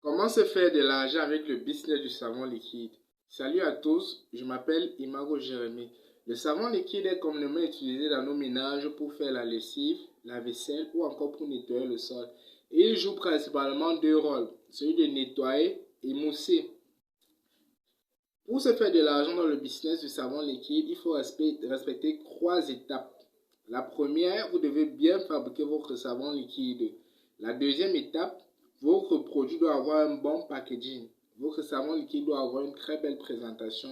Comment se faire de l'argent avec le business du savon liquide? Salut à tous, je m'appelle Imago Jérémy. Le savon liquide est communément utilisé dans nos ménages pour faire la lessive, la vaisselle ou encore pour nettoyer le sol. Et il joue principalement deux rôles, celui de nettoyer et mousser. Pour se faire de l'argent dans le business du savon liquide, il faut respecter trois étapes. La première, vous devez bien fabriquer votre savon liquide. La deuxième étape, votre produit doit avoir un bon packaging. Votre savon liquide doit avoir une très belle présentation.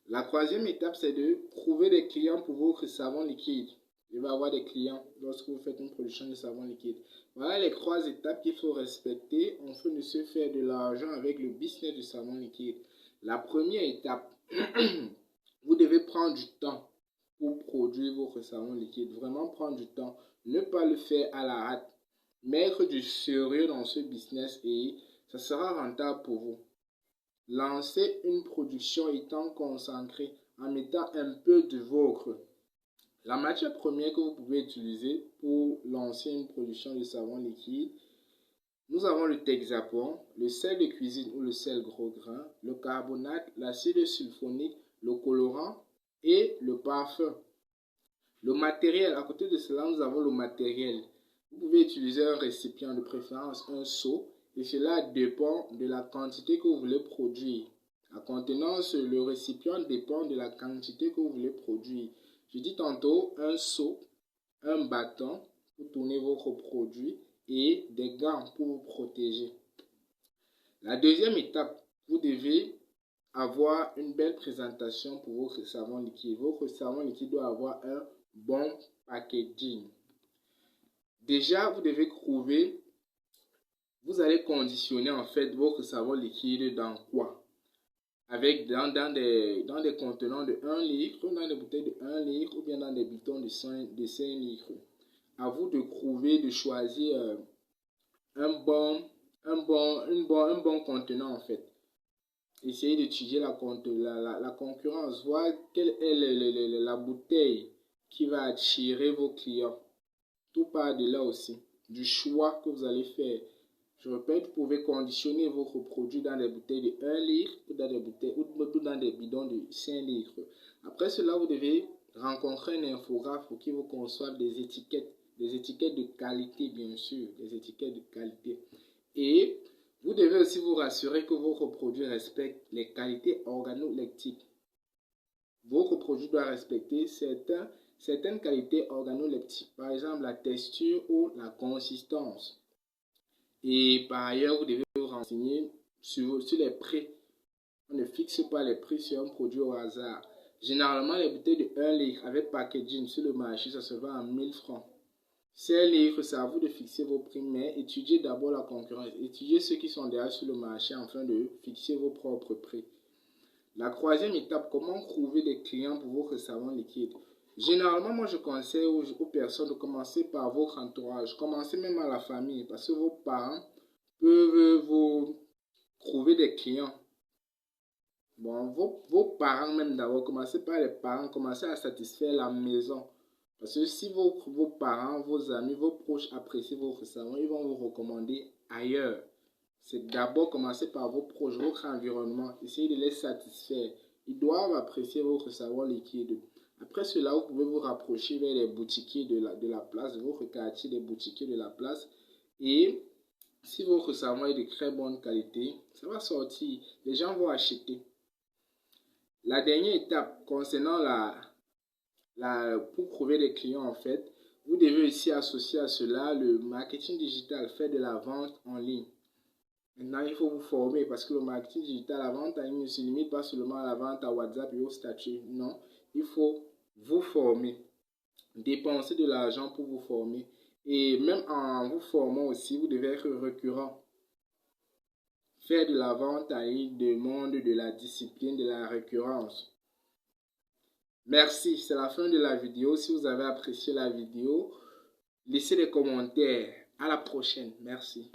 La troisième étape, c'est de trouver des clients pour votre savon liquide. Il va y avoir des clients lorsque vous faites une production de savon liquide. Voilà les trois étapes qu'il faut respecter afin de se faire de l'argent avec le business du savon liquide. La première étape, vous devez prendre du temps pour produire votre savon liquide. Vraiment prendre du temps. Ne pas le faire à la hâte. Mettre du sérieux dans ce business et ça sera rentable pour vous. Lancez une production étant concentré en mettant un peu de vôtre. La matière première que vous pouvez utiliser pour lancer une production de savon liquide, nous avons le Texapon, le sel de cuisine ou le sel gros grain, le carbonate, l'acide sulfonique, le colorant et le parfum. Le matériel, à côté de cela, nous avons le matériel. Vous pouvez utiliser un récipient, de préférence un seau, et cela dépend de la quantité que vous voulez produire. La contenance, le récipient dépend de la quantité que vous voulez produire. Je dis tantôt un seau, un bâton pour tourner votre produit et des gants pour vous protéger. La deuxième étape, vous devez avoir une belle présentation pour votre savon liquide. Votre savon liquide doit avoir un bon packaging. Déjà, vous devez trouver, vous allez conditionner en fait votre savon liquide dans quoi? Avec dans des contenants de 1 litre, dans des bouteilles de 1 litre ou bien dans des bidons de 5 litres. À vous de trouver, de choisir un bon contenant en fait. Essayez d'étudier la concurrence, voir quelle est la bouteille qui va attirer vos clients. Tout part de là aussi, du choix que vous allez faire. Je répète, vous pouvez conditionner votre produit dans des bouteilles de 1 litre ou dans des bouteilles ou dans des bidons de 5 litres. Après cela, vous devez rencontrer un infographe pour qu'il vous conçoive des étiquettes de qualité bien sûr, des étiquettes de qualité. Et vous devez aussi vous rassurer que votre produit respecte les qualités organoleptiques. Votre produit doit respecter certaines qualités organoleptiques, par exemple la texture ou la consistance. Et par ailleurs, vous devez vous renseigner sur les prix. On ne fixe pas les prix sur un produit au hasard. Généralement, les bouteilles de 1 litre avec packaging sur le marché, ça se vend à 1000 francs. 5 livres, c'est à vous de fixer vos prix, mais étudiez d'abord la concurrence. Étudiez ceux qui sont déjà sur le marché afin de fixer vos propres prix. La troisième étape, comment trouver des clients pour votre savon liquide? Généralement, moi je conseille aux personnes de commencer par votre entourage. Commencez même à la famille parce que vos parents peuvent vous trouver des clients. Bon, vos parents même d'abord, commencez par les parents, commencez à satisfaire la maison. Parce que si vos parents, vos amis, vos proches apprécient votre savon, ils vont vous recommander ailleurs. C'est d'abord commencer par vos proches, votre environnement. Essayez de les satisfaire. Ils doivent apprécier votre savon liquide. Après cela, vous pouvez vous rapprocher vers les boutiquiers de la place, votre quartier des boutiquiers de la place. Et si votre savon est de très bonne qualité, ça va sortir. Les gens vont acheter. La dernière étape concernant pour trouver des clients en fait, vous devez aussi associer à cela le marketing digital, faire de la vente en ligne. Maintenant, il faut vous former parce que le marketing digital, la vente en ligne ne se limite pas seulement à la vente à WhatsApp et au statut. Non, il faut vous former, dépenser de l'argent pour vous former. Et même en vous formant aussi, vous devez être récurrent. Faire de la vente en ligne demande de la discipline, de la récurrence. Merci, c'est la fin de la vidéo. Si vous avez apprécié la vidéo, laissez des commentaires. À la prochaine. Merci.